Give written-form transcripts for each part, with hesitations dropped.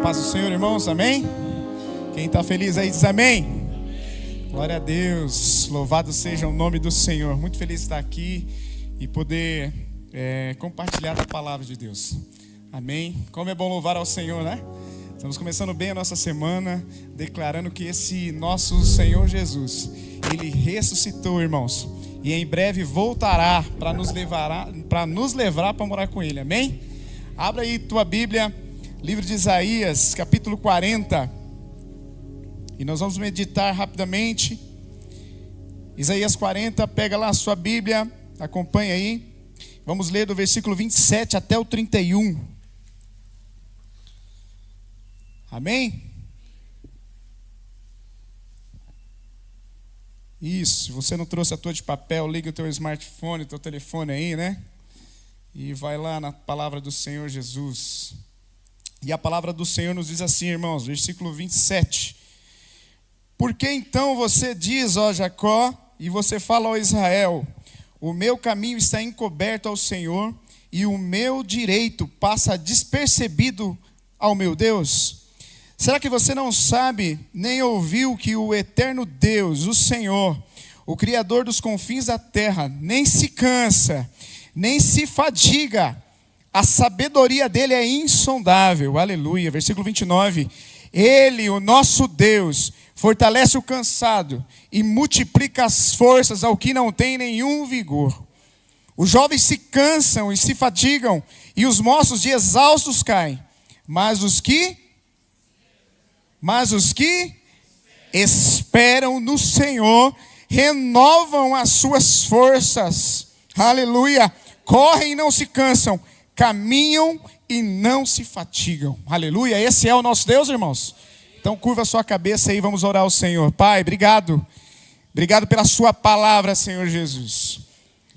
Paz do Senhor, irmãos, amém? Quem está feliz aí diz amém. Glória a Deus, louvado seja o nome do Senhor. Muito feliz de estar aqui e poder compartilhar a palavra de Deus. Amém? Como é bom louvar ao Senhor, né? Estamos começando bem a nossa semana, declarando que esse nosso Senhor Jesus, Ele ressuscitou, irmãos, e em breve voltará para nos levar para morar com Ele, amém? Abra aí tua Bíblia, livro de Isaías, capítulo 40, e nós vamos meditar rapidamente. Isaías 40, pega lá a sua Bíblia, acompanha aí, vamos ler do versículo 27 até o 31. Amém? Isso, se você não trouxe a tua de papel, liga o teu smartphone, o teu telefone aí, né? E vai lá na palavra do Senhor Jesus. E a palavra do Senhor nos diz assim, irmãos, versículo 27. Por que então você diz, ó Jacó, e você fala, ó Israel, o meu caminho está encoberto ao Senhor, e o meu direito passa despercebido ao meu Deus? Será que você não sabe, nem ouviu que o eterno Deus, o Senhor, o Criador dos confins da terra, nem se cansa, nem se fadiga, a sabedoria dele é insondável, aleluia, versículo 29, ele, o nosso Deus, fortalece o cansado e multiplica as forças ao que não tem nenhum vigor. Os jovens se cansam e se fadigam, e os moços de exaustos caem, mas os que esperam no Senhor renovam as suas forças, aleluia, correm e não se cansam, caminham e não se fatigam, aleluia. Esse é o nosso Deus, irmãos. Então curva a sua cabeça aí, vamos orar ao Senhor. Pai, obrigado pela sua palavra, Senhor Jesus,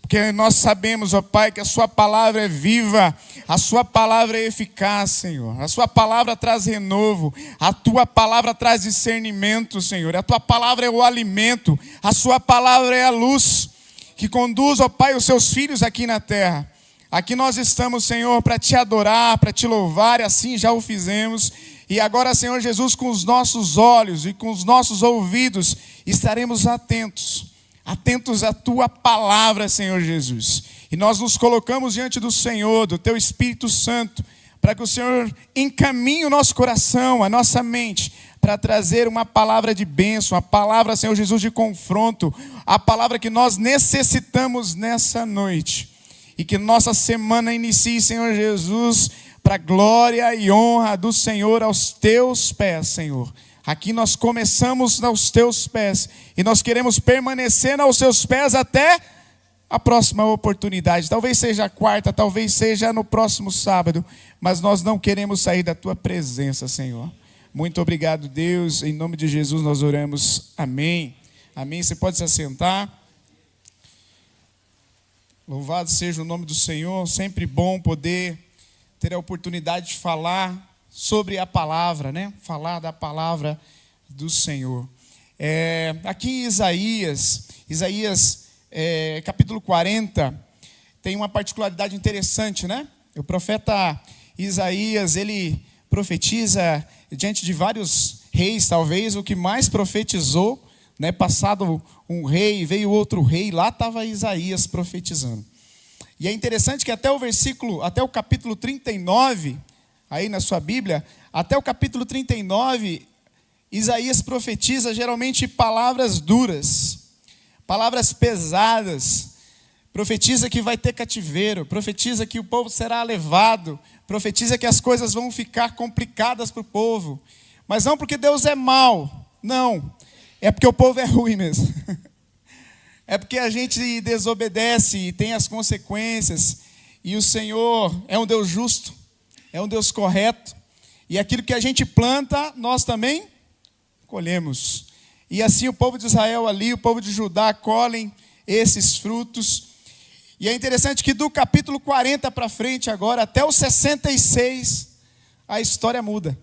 porque nós sabemos, ó Pai, que a sua palavra é viva, a sua palavra é eficaz, Senhor. A sua palavra traz renovo, a tua palavra traz discernimento, Senhor. A tua palavra é o alimento, a sua palavra é a luz que conduz, ó Pai, os seus filhos aqui na terra. Aqui nós estamos, Senhor, para te adorar, para te louvar, e assim já o fizemos. E agora, Senhor Jesus, com os nossos olhos e com os nossos ouvidos, estaremos atentos à tua palavra, Senhor Jesus. E nós nos colocamos diante do Senhor, do teu Espírito Santo, para que o Senhor encaminhe o nosso coração, a nossa mente, para trazer uma palavra de bênção, a palavra, Senhor Jesus, de confronto, a palavra que nós necessitamos nessa noite. E que nossa semana inicie, Senhor Jesus, para a glória e honra do Senhor aos teus pés, Senhor. Aqui nós começamos aos teus pés e nós queremos permanecer aos teus pés até a próxima oportunidade. Talvez seja a quarta, talvez seja no próximo sábado, mas nós não queremos sair da tua presença, Senhor. Muito obrigado, Deus. Em nome de Jesus nós oramos. Amém. Amém. Você pode se assentar. Louvado seja o nome do Senhor. Sempre bom poder ter a oportunidade de falar sobre a palavra, né? Falar da palavra do Senhor. Aqui em Isaías capítulo 40, tem uma particularidade interessante, né? O profeta Isaías, ele profetiza diante de vários reis, talvez o que mais profetizou, né? Passado um rei, veio outro rei, lá estava Isaías profetizando. E é interessante que até o capítulo 39, aí na sua Bíblia, até o capítulo 39, Isaías profetiza geralmente palavras duras, palavras pesadas, profetiza que vai ter cativeiro, profetiza que o povo será levado, profetiza que as coisas vão ficar complicadas para o povo, mas não porque Deus é mau, não, é porque o povo é ruim mesmo. É porque a gente desobedece e tem as consequências. E o Senhor é um Deus justo, é um Deus correto. E aquilo que a gente planta, nós também colhemos. E assim o povo de Israel ali, o povo de Judá, colhem esses frutos. E é interessante que do capítulo 40 para frente agora, até o 66, a história muda.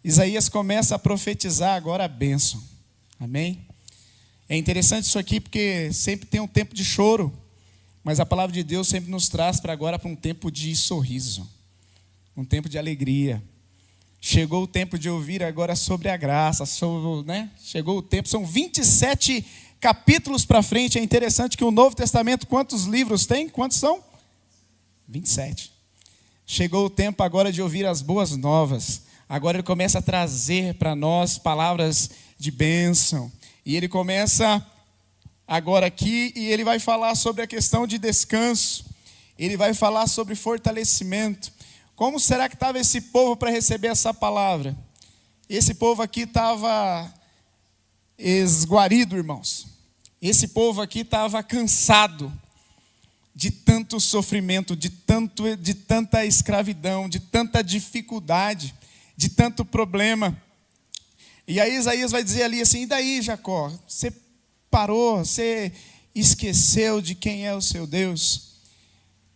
Isaías começa a profetizar agora a bênção. Amém? É interessante isso aqui porque sempre tem um tempo de choro, mas a palavra de Deus sempre nos traz para agora para um tempo de sorriso, um tempo de alegria. Chegou o tempo de ouvir agora sobre a graça, né? Chegou o tempo, são 27 capítulos para frente. É interessante que o Novo Testamento, quantos livros tem? Quantos são? 27. Chegou o tempo agora de ouvir as boas novas. Agora ele começa a trazer para nós palavras de bênção. E ele começa agora aqui e ele vai falar sobre a questão de descanso. Ele vai falar sobre fortalecimento. Como será que estava esse povo para receber essa palavra? Esse povo aqui estava esguarido, irmãos. Esse povo aqui estava cansado de tanto sofrimento, de tanta escravidão, de tanta dificuldade, de tanto problema. E aí Isaías vai dizer ali assim: e daí, Jacó? Você parou, você esqueceu de quem é o seu Deus?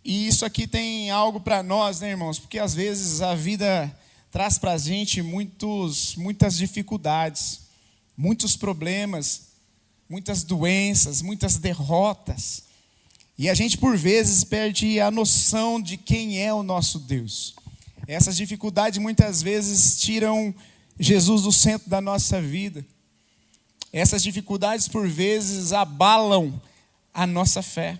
E isso aqui tem algo para nós, né, irmãos? Porque às vezes a vida traz para a gente muitas dificuldades, muitos problemas, muitas doenças, muitas derrotas. E a gente, por vezes, perde a noção de quem é o nosso Deus. Essas dificuldades, muitas vezes, tiram Jesus do centro da nossa vida. Essas dificuldades, por vezes, abalam a nossa fé.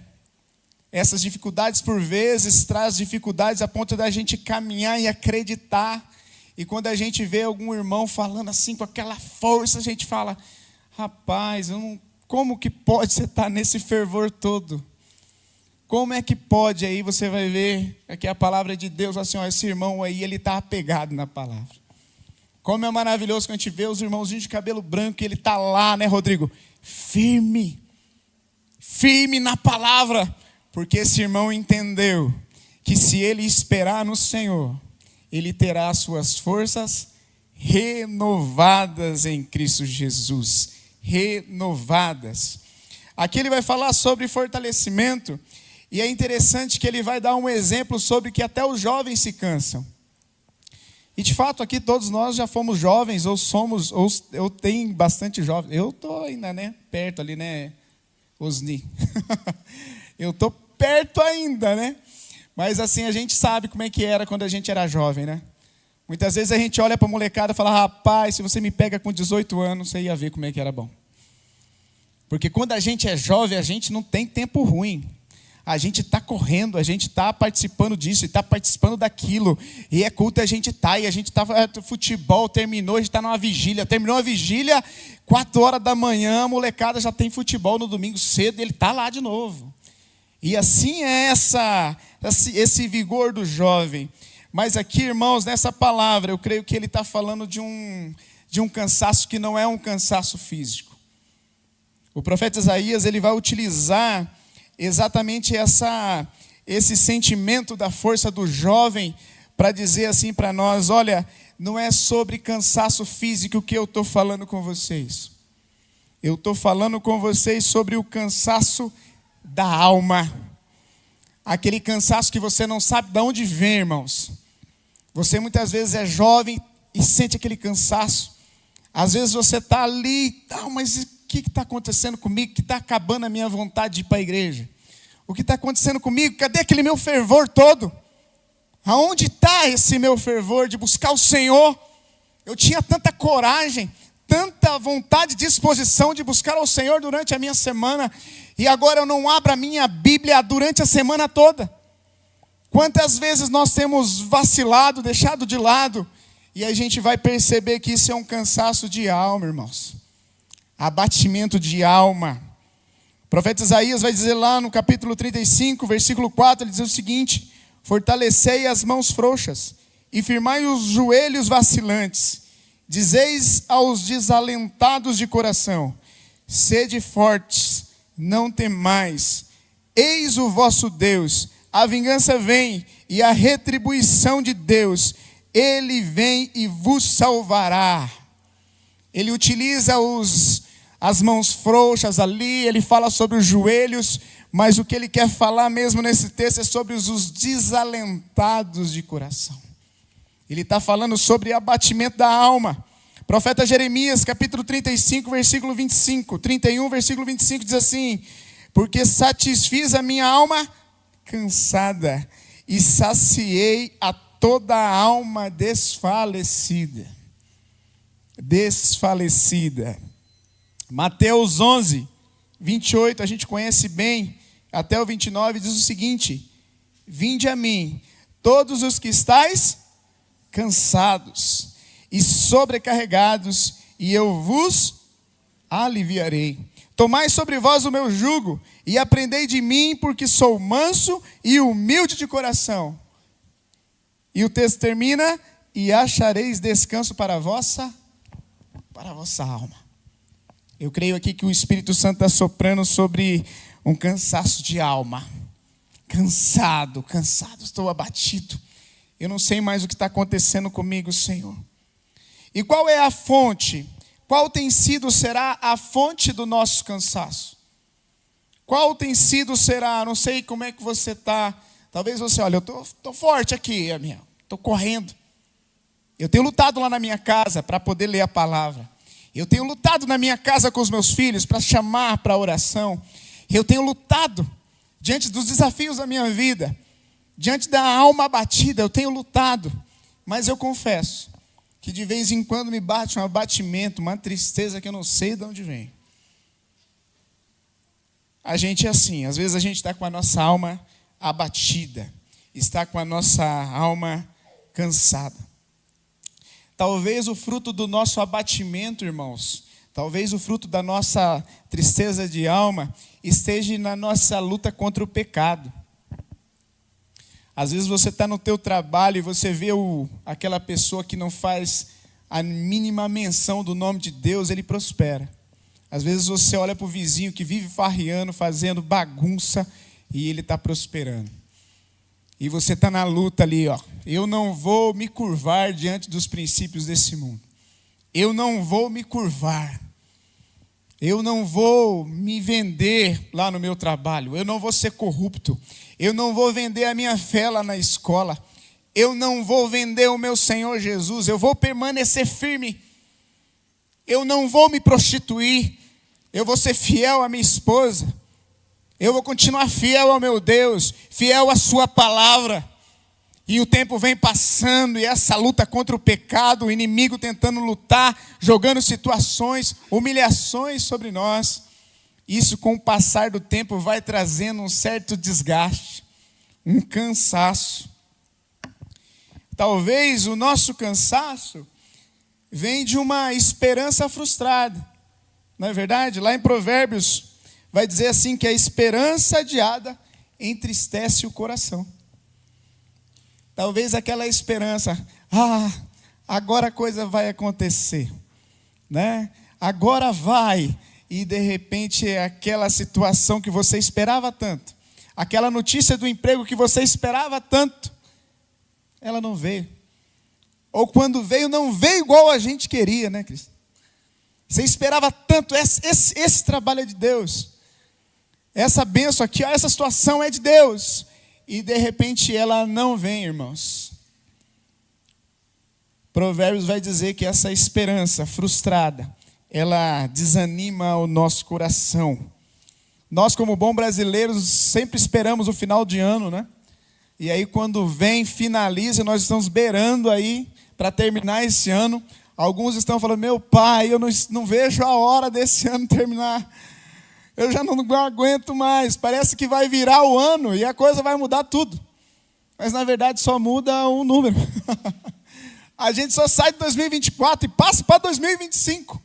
Essas dificuldades, por vezes, trazem dificuldades a ponto da gente caminhar e acreditar. E quando a gente vê algum irmão falando assim, com aquela força, a gente fala: rapaz, como que pode você estar nesse fervor todo? Como é que pode? Aí você vai ver aqui a palavra de Deus, assim, ó, esse irmão aí, ele está apegado na palavra. Como é maravilhoso quando a gente vê os irmãozinhos de cabelo branco, e ele está lá, né, Rodrigo? Firme na palavra. Porque esse irmão entendeu que se ele esperar no Senhor, ele terá as suas forças renovadas em Cristo Jesus. Renovadas. Aqui ele vai falar sobre fortalecimento. E é interessante que ele vai dar um exemplo sobre que até os jovens se cansam. E de fato aqui todos nós já fomos jovens, ou eu tenho bastante jovens. Eu estou ainda, né, perto ali, né, Osni. Eu estou perto ainda, né? Mas assim, a gente sabe como é que era quando a gente era jovem, né? Muitas vezes a gente olha para a molecada e fala: rapaz, se você me pega com 18 anos, você ia ver como é que era bom. Porque quando a gente é jovem, a gente não tem tempo ruim. A gente está correndo, a gente está participando disso, está participando daquilo. E é culto, a gente está, e a gente está, futebol, terminou, a gente está numa vigília. Terminou a vigília, 4 horas da manhã, a molecada já tem futebol no domingo cedo, e ele está lá de novo. E assim é esse vigor do jovem. Mas aqui, irmãos, nessa palavra, eu creio que ele está falando de um cansaço que não é um cansaço físico. O profeta Isaías, ele vai utilizar exatamente esse sentimento da força do jovem para dizer assim para nós: olha, não é sobre cansaço físico que eu estou falando com vocês. Eu estou falando com vocês sobre o cansaço da alma. Aquele cansaço que você não sabe de onde vem, irmãos. Você muitas vezes é jovem e sente aquele cansaço. Às vezes você está ali, mas o que está acontecendo comigo? Que está acabando a minha vontade de ir para a igreja? O que está acontecendo comigo? Cadê aquele meu fervor todo? Aonde está esse meu fervor de buscar o Senhor? Eu tinha tanta coragem, tanta vontade e disposição de buscar ao Senhor durante a minha semana, e agora eu não abro a minha Bíblia durante a semana toda. Quantas vezes nós temos vacilado, deixado de lado, e a gente vai perceber que isso é um cansaço de alma, irmãos. Abatimento de alma. O profeta Isaías vai dizer lá no capítulo 35, versículo 4, ele diz o seguinte: fortalecei as mãos frouxas e firmai os joelhos vacilantes. Dizeis aos desalentados de coração: sede fortes, não temais, eis o vosso Deus, a vingança vem e a retribuição de Deus, Ele vem e vos salvará. Ele utiliza as mãos frouxas ali, ele fala sobre os joelhos, mas o que ele quer falar mesmo nesse texto é sobre os desalentados de coração. Ele está falando sobre abatimento da alma. Profeta Jeremias, capítulo 35, versículo 25, 31, versículo 25, diz assim: porque satisfiz a minha alma cansada e saciei a toda a alma desfalecida. Desfalecida. Mateus 11, 28, a gente conhece bem, até o 29, diz o seguinte: vinde a mim, todos os que estáis cansados e sobrecarregados, e eu vos aliviarei. Tomai sobre vós o meu jugo, e aprendei de mim, porque sou manso e humilde de coração. E o texto termina: e achareis descanso para a vossa alma. Eu creio aqui que o Espírito Santo está soprando sobre um cansaço de alma. Cansado, estou abatido. Eu não sei mais o que está acontecendo comigo, Senhor. E qual é a fonte? Qual será a fonte do nosso cansaço? Qual será? Não sei como é que você está. Talvez você, olha, eu estou forte aqui, estou correndo. Eu tenho lutado lá na minha casa para poder ler a palavra. Eu tenho lutado na minha casa com os meus filhos para chamar para a oração. Eu tenho lutado diante dos desafios da minha vida. Diante da alma abatida, eu tenho lutado. Mas eu confesso que de vez em quando me bate um abatimento, uma tristeza que eu não sei de onde vem. A gente é assim, às vezes a gente está com a nossa alma abatida. Está com a nossa alma cansada. Talvez o fruto do nosso abatimento, irmãos, talvez o fruto da nossa tristeza de alma esteja na nossa luta contra o pecado. Às vezes você está no teu trabalho e você vê aquela pessoa que não faz a mínima menção do nome de Deus, ele prospera. Às vezes você olha para o vizinho que vive farreando, fazendo bagunça, e ele está prosperando. E você está na luta ali, ó. Eu não vou me curvar diante dos princípios desse mundo. Eu não vou me curvar. Eu não vou me vender lá no meu trabalho. Eu não vou ser corrupto. Eu não vou vender a minha fé lá na escola. Eu não vou vender o meu Senhor Jesus. Eu vou permanecer firme. Eu não vou me prostituir. Eu vou ser fiel à minha esposa. Eu vou continuar fiel ao meu Deus, fiel à sua palavra. E o tempo vem passando, e essa luta contra o pecado, o inimigo tentando lutar, jogando situações, humilhações sobre nós. Isso, com o passar do tempo, vai trazendo um certo desgaste, um cansaço. Talvez o nosso cansaço vem de uma esperança frustrada. Não é verdade? Lá em Provérbios vai dizer assim que a esperança adiada entristece o coração. Talvez aquela esperança, agora a coisa vai acontecer, né? Agora vai, e de repente é aquela situação que você esperava tanto, aquela notícia do emprego que você esperava tanto, ela não veio. Ou quando veio, não veio igual a gente queria, né, Cristo? Você esperava tanto, esse trabalho é de Deus. Essa bênção aqui, essa situação é de Deus. E de repente ela não vem, irmãos. Provérbios vai dizer que essa esperança frustrada, ela desanima o nosso coração. Nós, como bons brasileiros, sempre esperamos o final de ano, né? E aí quando vem, finaliza, nós estamos beirando aí para terminar esse ano. Alguns estão falando, meu pai, eu não vejo a hora desse ano terminar. Eu já não aguento mais, parece que vai virar o ano e a coisa vai mudar tudo. Mas na verdade só muda um número. A gente só sai de 2024 e passa para 2025.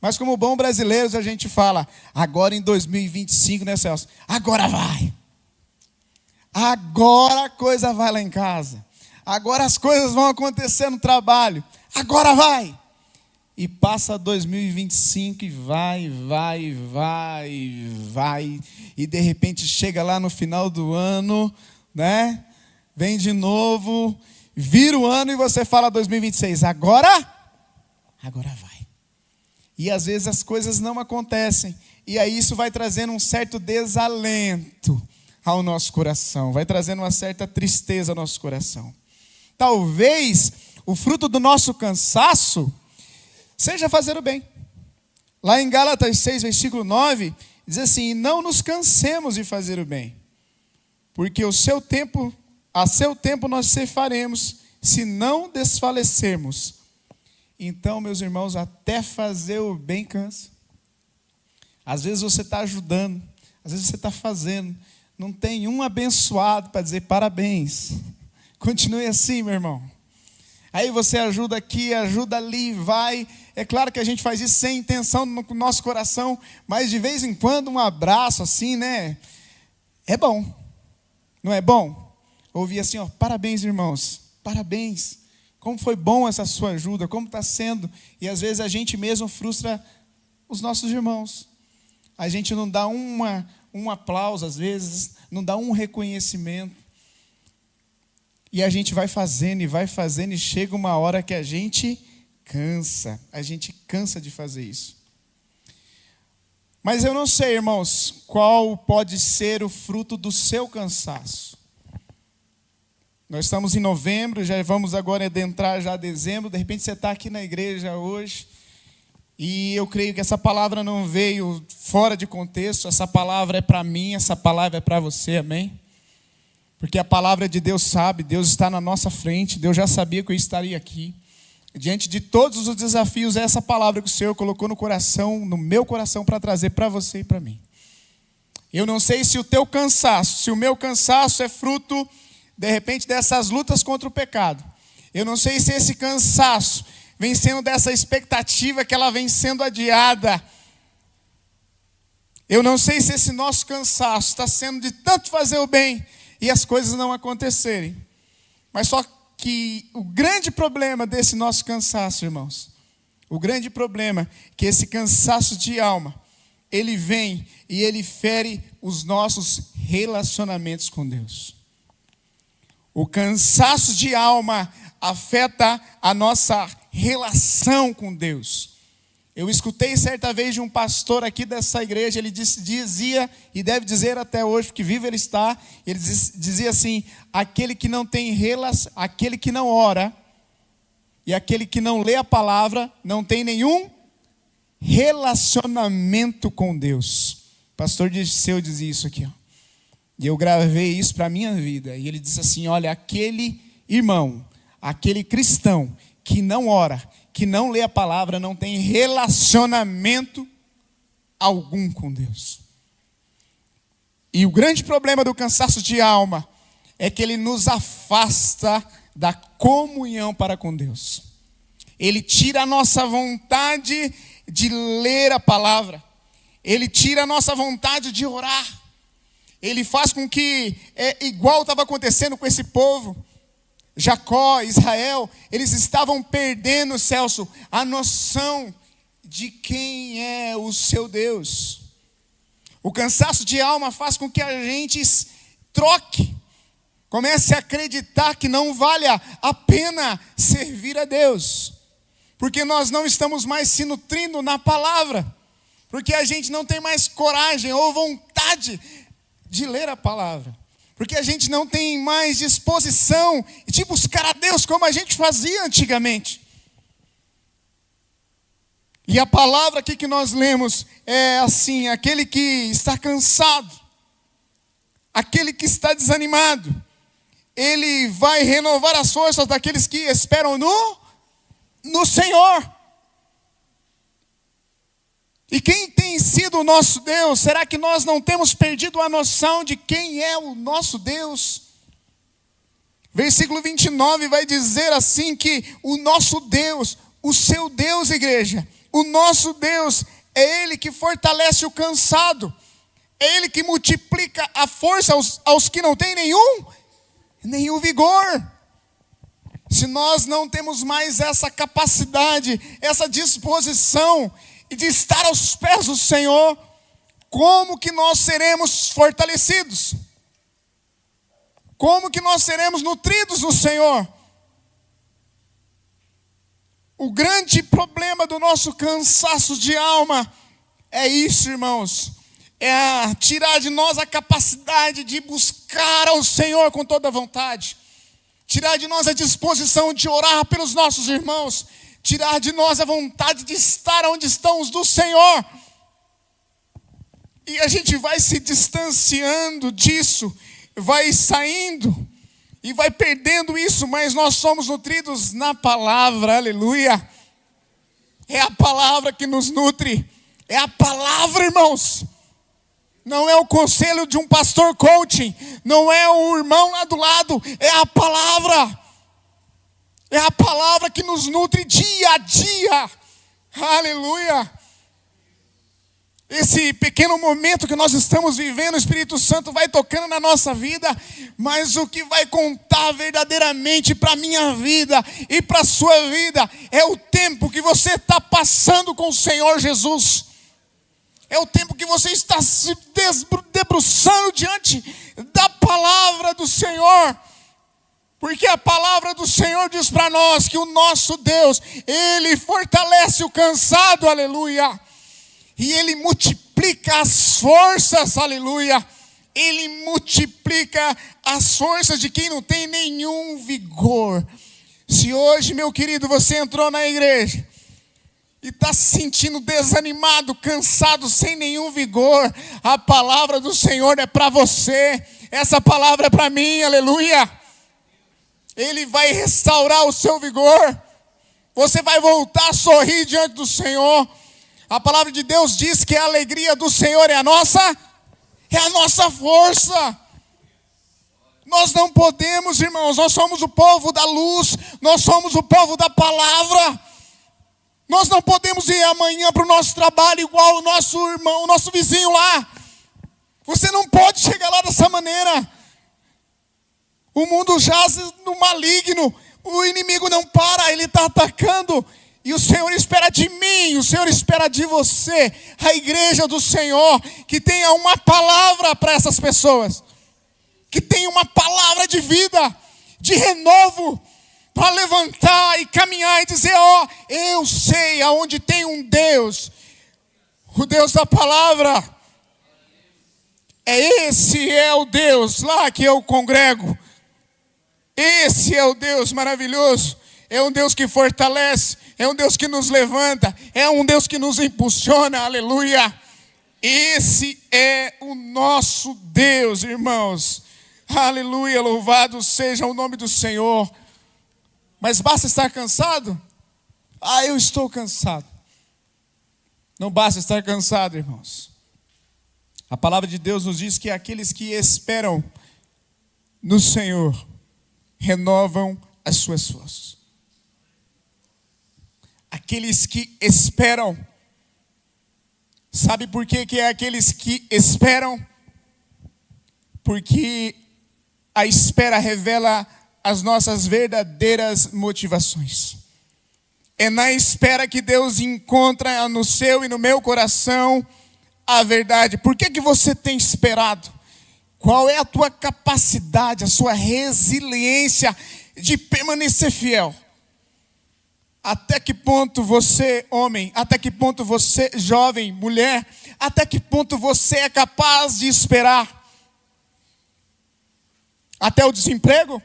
Mas como bons brasileiros a gente fala, agora em 2025, né, Celso? Agora vai. Agora a coisa vai lá em casa. Agora as coisas vão acontecer no trabalho. Agora vai. E passa 2025 e vai. E de repente chega lá no final do ano, né? Vem de novo, vira o ano e você fala 2026. Agora vai. E às vezes as coisas não acontecem. E aí isso vai trazendo um certo desalento ao nosso coração. Vai trazendo uma certa tristeza ao nosso coração. Talvez o fruto do nosso cansaço seja fazer o bem. Lá em Gálatas 6, versículo 9, diz assim, não nos cansemos de fazer o bem, porque a seu tempo nós ceifaremos, se não desfalecermos. Então, meus irmãos, até fazer o bem cansa. Às vezes você está ajudando, às vezes você está fazendo, não tem um abençoado para dizer parabéns. Continue assim, meu irmão. Aí você ajuda aqui, ajuda ali, vai. É claro que a gente faz isso sem intenção no nosso coração, mas de vez em quando um abraço assim, né? É bom, não é bom? Ouvir assim, ó, parabéns, irmãos, parabéns. Como foi bom essa sua ajuda, como está sendo. E às vezes a gente mesmo frustra os nossos irmãos. A gente não dá um aplauso, às vezes, não dá um reconhecimento. E a gente vai fazendo e chega uma hora que a gente cansa de fazer isso. Mas eu não sei, irmãos, qual pode ser o fruto do seu cansaço. Nós estamos em novembro, já vamos agora adentrar já dezembro, de repente você está aqui na igreja hoje, e eu creio que essa palavra não veio fora de contexto, essa palavra é para mim, essa palavra é para você, amém? Porque a palavra de Deus sabe, Deus está na nossa frente, Deus já sabia que eu estaria aqui. Diante de todos os desafios, é essa palavra que o Senhor colocou no coração, no meu coração, para trazer para você e para mim. Eu não sei se o teu cansaço, se o meu cansaço é fruto, de repente, dessas lutas contra o pecado. Eu não sei se esse cansaço vem sendo dessa expectativa que ela vem sendo adiada. Eu não sei se esse nosso cansaço está sendo de tanto fazer o bem e as coisas não acontecerem. Mas só que o grande problema desse nosso cansaço, irmãos, o grande problema é que esse cansaço de alma, ele vem e ele fere os nossos relacionamentos com Deus. O cansaço de alma afeta a nossa relação com Deus. Eu escutei certa vez de um pastor aqui dessa igreja, ele dizia, e deve dizer até hoje, porque vivo ele está, ele dizia assim, aquele que não tem relação, aquele que não ora, e aquele que não lê a palavra, não tem nenhum relacionamento com Deus. O pastor Disseu dizia isso aqui, ó. E eu gravei isso para a minha vida, e ele disse assim, olha, aquele irmão, aquele cristão que não ora, que não lê a palavra, não tem relacionamento algum com Deus. E o grande problema do cansaço de alma é que ele nos afasta da comunhão para com Deus. Ele tira a nossa vontade de ler a palavra. Ele tira a nossa vontade de orar. Ele faz com que, igual estava acontecendo com esse povo, Jacó, Israel, eles estavam perdendo, Celso, a noção de quem é o seu Deus. O cansaço de alma faz com que a gente troque, comece a acreditar que não vale a pena servir a Deus, porque nós não estamos mais se nutrindo na palavra, porque a gente não tem mais coragem ou vontade de ler a palavra. Porque a gente não tem mais disposição de buscar a Deus como a gente fazia antigamente. E a palavra aqui que nós lemos é assim, aquele que está cansado, aquele que está desanimado, ele vai renovar as forças daqueles que esperam no Senhor. E quem tem sido o nosso Deus? Será que nós não temos perdido a noção de quem é o nosso Deus? Versículo 29 vai dizer assim que o nosso Deus, o seu Deus, igreja, o nosso Deus é Ele que fortalece o cansado, é Ele que multiplica a força aos que não têm nenhum vigor. Se nós não temos mais essa capacidade, essa disposição e de estar aos pés do Senhor, como que nós seremos fortalecidos? Como que nós seremos nutridos no Senhor? O grande problema do nosso cansaço de alma é isso, irmãos. É tirar de nós a capacidade de buscar ao Senhor com toda a vontade. Tirar de nós a disposição de orar pelos nossos irmãos. Tirar de nós a vontade de estar onde estão os do Senhor. E a gente vai se distanciando disso, vai saindo. e vai perdendo isso, mas nós somos nutridos na palavra, aleluia. É a palavra que nos nutre, é a palavra, irmãos. Não é o conselho de um pastor coaching, não é o irmão lá do lado, é a palavra. É a palavra que nos nutre dia a dia, aleluia. Esse pequeno momento que nós estamos vivendo, o Espírito Santo vai tocando na nossa vida, mas o que vai contar verdadeiramente para a minha vida e para a sua vida é o tempo que você está passando com o Senhor Jesus. É o tempo que você está se debruçando diante da palavra do Senhor. Porque a palavra do Senhor diz para nós que o nosso Deus, Ele fortalece o cansado, aleluia. E Ele multiplica as forças, aleluia. Ele multiplica as forças de quem não tem nenhum vigor. Se hoje, meu querido, você entrou na igreja e está se sentindo desanimado, cansado, sem nenhum vigor, a palavra do Senhor é para você. Essa palavra é para mim, aleluia. Ele vai restaurar o seu vigor. Você vai voltar a sorrir diante do Senhor. A palavra de Deus diz que a alegria do Senhor é a nossa força. Nós não podemos, irmãos, nós somos o povo da luz, nós somos o povo da palavra. Nós não podemos ir amanhã para o nosso trabalho igual o nosso irmão, o nosso vizinho lá. Você não pode chegar lá dessa maneira. O mundo jaz no maligno, o inimigo não para, ele está atacando. E o Senhor espera de mim, o Senhor espera de você, a igreja do Senhor, que tenha uma palavra para essas pessoas, que tenha uma palavra de vida, de renovo, para levantar e caminhar e dizer, ó, eu sei aonde tem um Deus, o Deus da palavra, esse é o Deus lá que eu congrego, esse é o Deus maravilhoso, é um Deus que fortalece, é um Deus que nos levanta, é um Deus que nos impulsiona, aleluia. Esse é o nosso Deus, irmãos. Aleluia, louvado seja o nome do Senhor. Mas basta estar cansado? Eu estou cansado. Não basta estar cansado, irmãos. A palavra de Deus nos diz que aqueles que esperam no Senhor renovam as suas forças. Aqueles que esperam. Sabe por que é aqueles que esperam? Porque a espera revela as nossas verdadeiras motivações. É na espera que Deus encontra no seu e no meu coração a verdade. Por que você tem esperado? Qual é a tua capacidade, a sua resiliência de permanecer fiel? Até que ponto você, homem, até que ponto você, jovem, mulher, até que ponto você é capaz de esperar? Até o desemprego?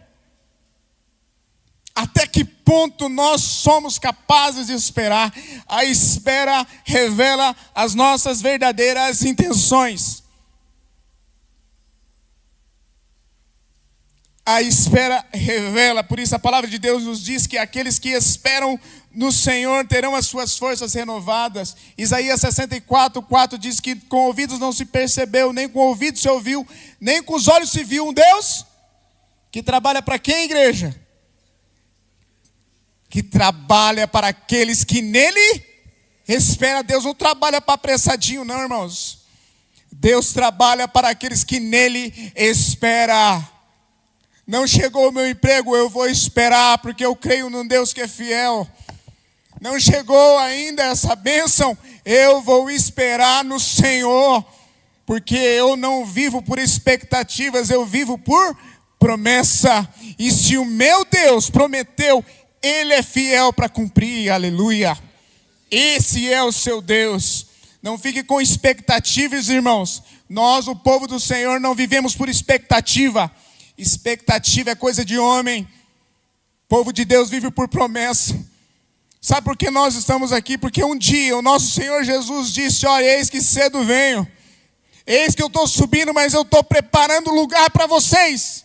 Até que ponto nós somos capazes de esperar? A espera revela as nossas verdadeiras intenções. A espera revela, por isso a palavra de Deus nos diz que aqueles que esperam no Senhor terão as suas forças renovadas. Isaías 64:4 diz que com ouvidos não se percebeu, nem com ouvidos se ouviu, nem com os olhos se viu um Deus que trabalha para quem, igreja? Que trabalha para aqueles que nele esperam. Deus não trabalha para apressadinho, não, irmãos. Deus trabalha para aqueles que nele esperam. Não chegou o meu emprego, eu vou esperar, porque eu creio num Deus que é fiel. Não chegou ainda essa bênção, eu vou esperar no Senhor, porque eu não vivo por expectativas, eu vivo por promessa. E se o meu Deus prometeu, Ele é fiel para cumprir, aleluia. Esse é o seu Deus. Não fique com expectativas, irmãos. Nós, o povo do Senhor, não vivemos por expectativa. Expectativa é coisa de homem. O povo de Deus vive por promessa. Sabe por que nós estamos aqui? Porque um dia o nosso Senhor Jesus disse, olha, eis que cedo venho. Eis que eu estou subindo, mas eu estou preparando lugar para vocês.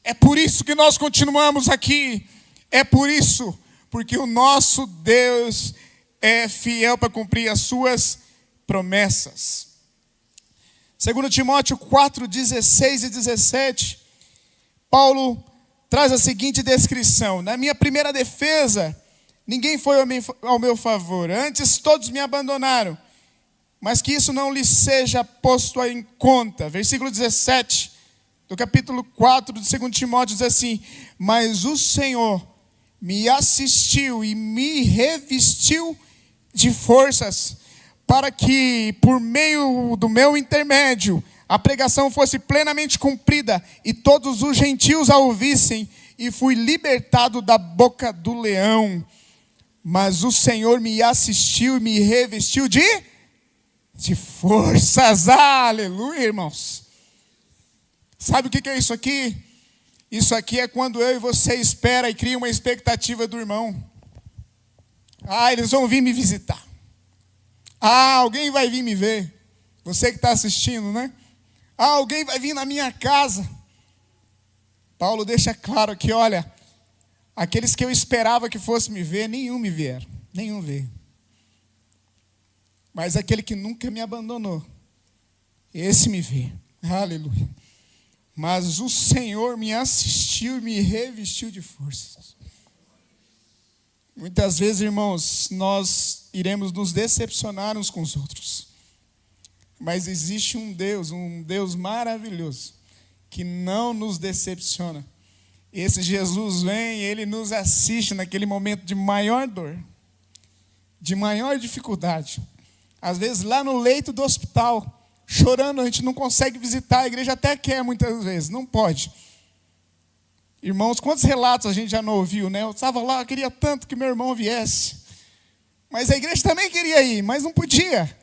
É por isso que nós continuamos aqui. É por isso, porque o nosso Deus é fiel para cumprir as suas promessas. 2 Timóteo 4, 16 e 17, Paulo traz a seguinte descrição: na minha primeira defesa, ninguém foi ao meu favor, antes todos me abandonaram, mas que isso não lhes seja posto em conta. Versículo 17 do capítulo 4 de 2 Timóteo diz assim: mas o Senhor me assistiu e me revestiu de forças, para que, por meio do meu intermédio, a pregação fosse plenamente cumprida e todos os gentios a ouvissem, e fui libertado da boca do leão. Mas o Senhor me assistiu e me revestiu de forças. Aleluia, irmãos. Sabe o que é isso aqui? Isso aqui é quando eu e você espera e cria uma expectativa do irmão. Eles vão vir me visitar. Alguém vai vir me ver. Você que está assistindo, né? Alguém vai vir na minha casa. Paulo deixa claro aqui, olha, aqueles que eu esperava que fosse me ver, nenhum me vieram. Nenhum veio. Mas aquele que nunca me abandonou, esse me vê. Aleluia. Mas o Senhor me assistiu e me revestiu de forças. Muitas vezes, irmãos, nós iremos nos decepcionar uns com os outros. Mas existe um Deus maravilhoso, que não nos decepciona. Esse Jesus vem, ele nos assiste naquele momento de maior dor, de maior dificuldade. Às vezes lá no leito do hospital, chorando, a gente não consegue visitar, a igreja até quer muitas vezes, não pode. Irmãos, quantos relatos a gente já não ouviu, né? Eu estava lá, eu queria tanto que meu irmão viesse. Mas a igreja também queria ir, mas não podia.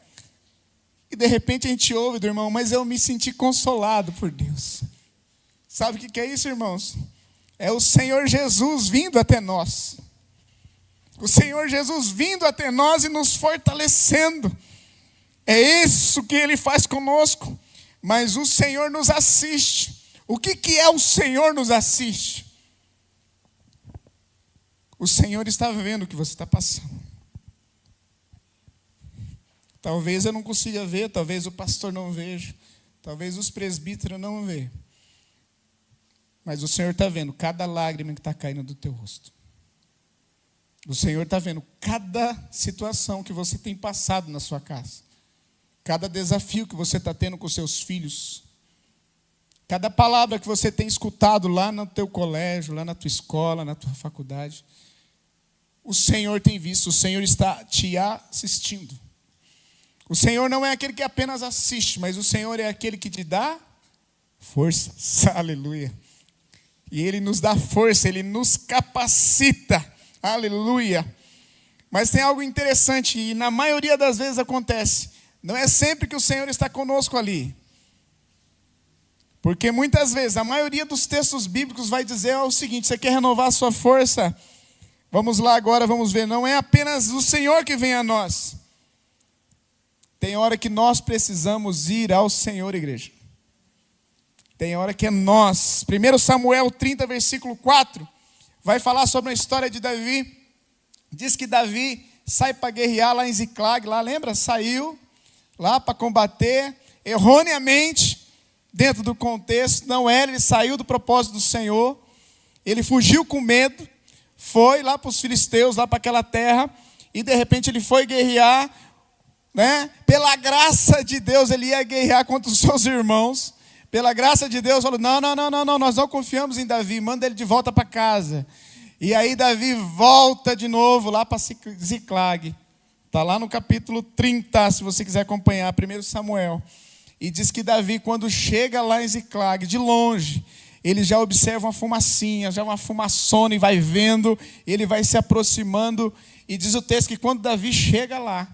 E de repente a gente ouve do irmão: mas eu me senti consolado por Deus. Sabe o que é isso, irmãos? É o Senhor Jesus vindo até nós. O Senhor Jesus vindo até nós e nos fortalecendo. É isso que Ele faz conosco. Mas o Senhor nos assiste. O que é o Senhor nos assiste? O Senhor está vendo o que você está passando. Talvez eu não consiga ver, talvez o pastor não veja, talvez os presbíteros não vejam. Mas o Senhor está vendo cada lágrima que está caindo do teu rosto. O Senhor está vendo cada situação que você tem passado na sua casa. Cada desafio que você está tendo com seus filhos. Cada palavra que você tem escutado lá no teu colégio, lá na tua escola, na tua faculdade. O Senhor tem visto, o Senhor está te assistindo. O Senhor não é aquele que apenas assiste, mas o Senhor é aquele que te dá força. Aleluia. E Ele nos dá força, Ele nos capacita. Aleluia. Mas tem algo interessante, e na maioria das vezes acontece. Não é sempre que o Senhor está conosco ali. Porque muitas vezes, a maioria dos textos bíblicos vai dizer o seguinte: você quer renovar a sua força? Vamos lá agora, vamos ver. Não é apenas o Senhor que vem a nós. Tem hora que nós precisamos ir ao Senhor, igreja. Tem hora que é nós. 1 Samuel 30, versículo 4, vai falar sobre a história de Davi. Diz que Davi sai para guerrear lá em Ziclag, lá, lembra? Saiu lá para combater, erroneamente, dentro do contexto, não era, ele saiu do propósito do Senhor, ele fugiu com medo, foi lá para os filisteus, lá para aquela terra, e de repente ele foi guerrear, né? Pela graça de Deus, ele ia guerrear contra os seus irmãos. Pela graça de Deus, falou: não, nós não confiamos em Davi, manda ele de volta para casa. E aí Davi volta de novo lá para Ziclag. Está lá no capítulo 30, se você quiser acompanhar, 1 Samuel. E diz que Davi, quando chega lá em Ziclag, de longe, ele já observa uma fumacinha, já uma fumaçona, e vai vendo, ele vai se aproximando. E diz o texto que quando Davi chega lá,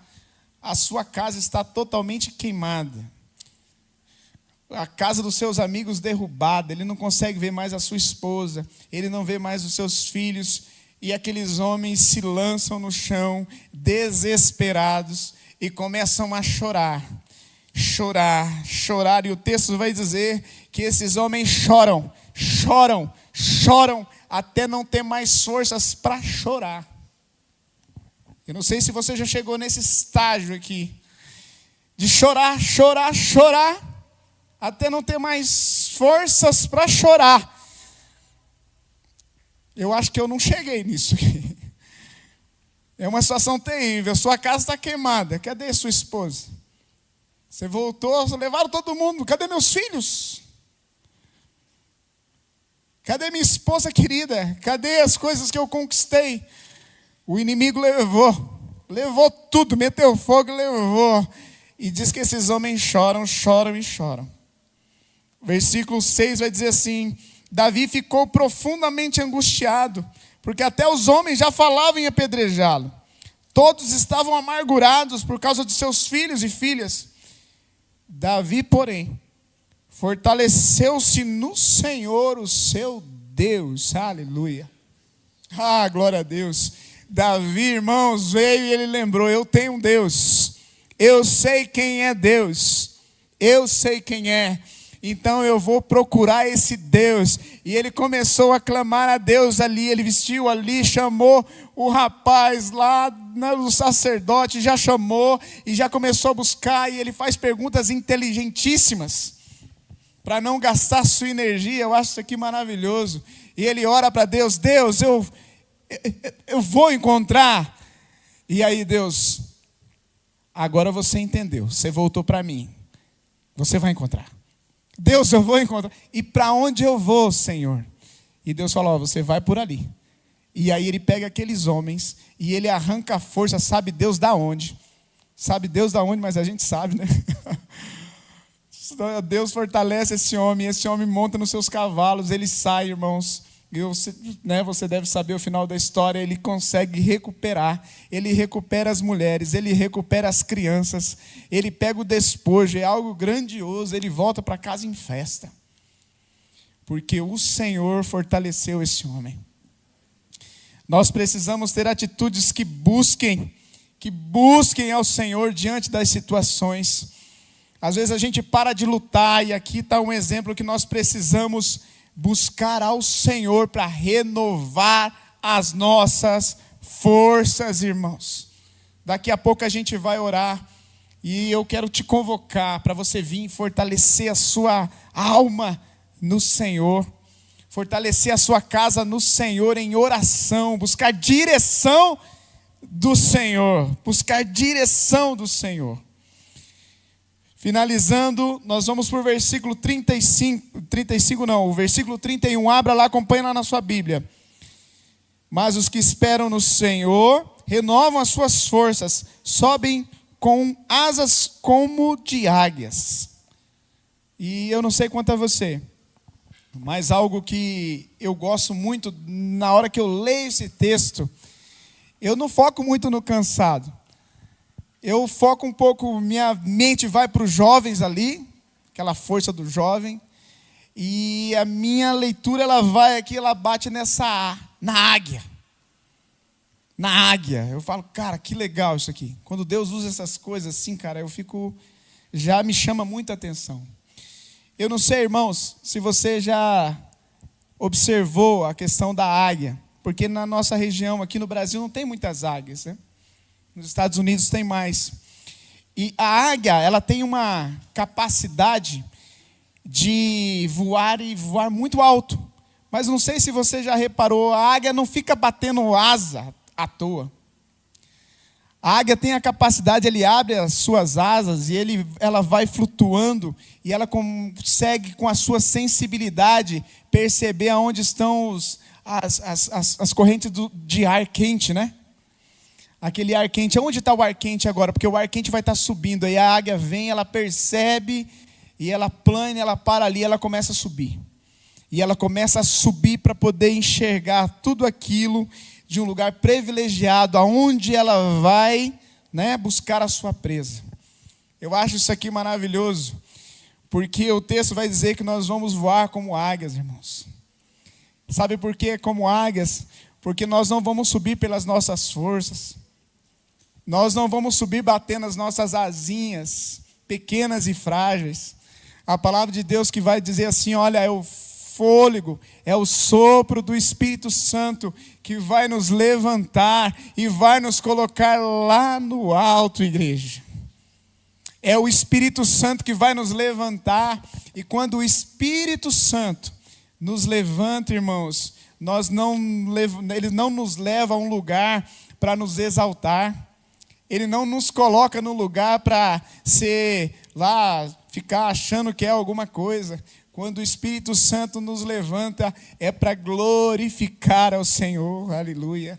a sua casa está totalmente queimada. A casa dos seus amigos derrubada, ele não consegue ver mais a sua esposa, ele não vê mais os seus filhos, e aqueles homens se lançam no chão, desesperados, e começam a chorar, e o texto vai dizer que esses homens choram choram até não ter mais forças para chorar. Eu não sei se você já chegou nesse estágio aqui, de chorar, chorar, chorar, até não ter mais forças para chorar. Eu acho que eu não cheguei nisso aqui. É uma situação terrível. Sua casa está queimada. Cadê sua esposa? Você voltou, levaram todo mundo. Cadê meus filhos? Cadê minha esposa querida? Cadê as coisas que eu conquistei? O inimigo levou tudo, meteu fogo e levou. E diz que esses homens choram, choram e choram. Versículo 6 vai dizer assim: Davi ficou profundamente angustiado, porque até os homens já falavam em apedrejá-lo. Todos estavam amargurados por causa de seus filhos e filhas. Davi, porém, fortaleceu-se no Senhor, o seu Deus. Aleluia. Ah, glória a Deus. Davi, irmãos, veio e ele lembrou: eu tenho um Deus. Eu sei quem é Deus. Eu sei quem é. Então eu vou procurar esse Deus. E ele começou a clamar a Deus ali. Ele vestiu ali, chamou o rapaz lá, o sacerdote, já chamou e já começou a buscar. E ele faz perguntas inteligentíssimas para não gastar sua energia. Eu acho isso aqui maravilhoso. E ele ora para Deus: Deus, eu vou encontrar. E aí Deus: agora você entendeu, você voltou para mim, você vai encontrar. Deus, eu vou encontrar. E para onde eu vou, Senhor? E Deus falou: você vai por ali. E aí ele pega aqueles homens e ele arranca a força, sabe Deus da onde? Sabe Deus da onde, mas a gente sabe, né? Deus fortalece esse homem monta nos seus cavalos, ele sai, irmãos. Você deve saber o final da história. Ele consegue recuperar. Ele recupera as mulheres, ele recupera as crianças, ele pega o despojo, é algo grandioso. Ele volta para casa em festa, porque o Senhor fortaleceu esse homem. Nós precisamos ter atitudes que busquem ao Senhor diante das situações. Às vezes a gente para de lutar, e aqui está um exemplo que nós precisamos buscar ao Senhor para renovar as nossas forças, irmãos. Daqui a pouco a gente vai orar, e eu quero te convocar para você vir fortalecer a sua alma no Senhor, fortalecer a sua casa no Senhor em oração, buscar direção do Senhor, Finalizando, nós vamos para o versículo 35 não, o versículo 31, abra lá, acompanha lá na sua Bíblia. Mas os que esperam no Senhor renovam as suas forças, sobem com asas como de águias. E eu não sei quanto a você, mas algo que eu gosto muito, na hora que eu leio esse texto, eu não foco muito no cansado. Eu foco um pouco, minha mente vai para os jovens ali, aquela força do jovem, e a minha leitura ela vai aqui, ela bate na águia. Na águia. Eu falo: cara, que legal isso aqui. Quando Deus usa essas coisas assim, cara, já me chama muita atenção. Eu não sei, irmãos, se você já observou a questão da águia, porque na nossa região, aqui no Brasil, não tem muitas águias, né? Nos Estados Unidos tem mais. E a águia, ela tem uma capacidade de voar e voar muito alto. Mas não sei se você já reparou, a águia não fica batendo asa à toa. A águia tem a capacidade, ele abre as suas asas e ela vai flutuando. E ela consegue, com a sua sensibilidade, perceber aonde estão as correntes de ar quente, né? Aquele ar quente, onde está o ar quente agora? Porque o ar quente vai estar subindo, aí a águia vem, ela percebe, e ela plana, ela para ali, ela começa a subir. E ela começa a subir para poder enxergar tudo aquilo de um lugar privilegiado, aonde ela vai, né, buscar a sua presa. Eu acho isso aqui maravilhoso, porque o texto vai dizer que nós vamos voar como águias, irmãos. Sabe por quê como águias? Porque nós não vamos subir pelas nossas forças. Nós não vamos subir batendo as nossas asinhas pequenas e frágeis. A palavra de Deus que vai dizer assim: olha, eu fôlego, é o sopro do Espírito Santo que vai nos levantar e vai nos colocar lá no alto, igreja. É o Espírito Santo que vai nos levantar, e quando o Espírito Santo nos levanta, irmãos, ele não nos leva a um lugar para nos exaltar, ele não nos coloca no lugar para ser lá, ficar achando que é alguma coisa. Quando o Espírito Santo nos levanta, é para glorificar ao Senhor, aleluia.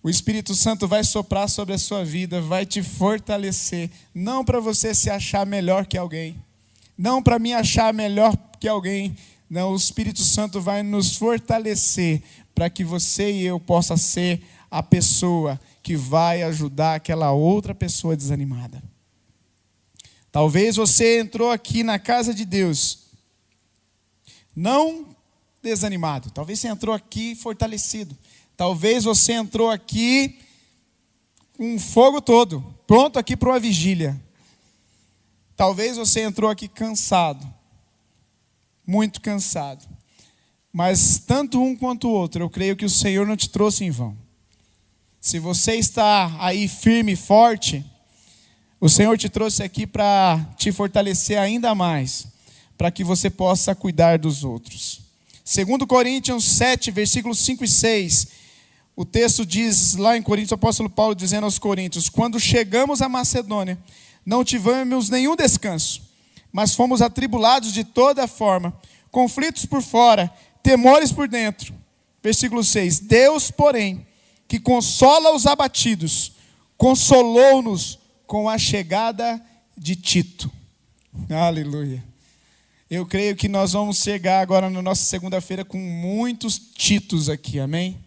O Espírito Santo vai soprar sobre a sua vida, vai te fortalecer, não para você se achar melhor que alguém, não para me achar melhor que alguém, não, o Espírito Santo vai nos fortalecer para que você e eu possa ser a pessoa que vai ajudar aquela outra pessoa desanimada. Talvez você entrou aqui na casa de Deus não desanimado, talvez você entrou aqui fortalecido. Talvez você entrou aqui com um fogo todo, pronto aqui para uma vigília. Talvez você entrou aqui cansado, muito cansado. Mas tanto um quanto o outro, eu creio que o Senhor não te trouxe em vão. Se você está aí firme e forte, o Senhor te trouxe aqui para te fortalecer ainda mais, para que você possa cuidar dos outros. 2 Coríntios 7, versículos 5 e 6, o texto diz lá em Coríntios, o apóstolo Paulo dizendo aos Coríntios: quando chegamos à Macedônia, não tivemos nenhum descanso, mas fomos atribulados de toda forma, conflitos por fora, temores por dentro. Versículo 6, Deus, porém, que consola os abatidos, consolou-nos com a chegada de Tito. Aleluia. Eu creio que nós vamos chegar agora na nossa segunda-feira com muitos Titos aqui, amém?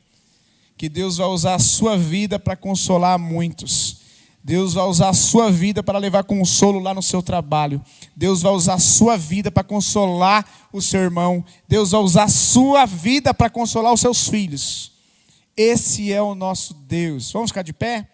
Que Deus vai usar a sua vida para consolar muitos. Deus vai usar a sua vida para levar consolo lá no seu trabalho. Deus vai usar a sua vida para consolar o seu irmão. Deus vai usar a sua vida para consolar os seus filhos. Esse é o nosso Deus. Vamos ficar de pé?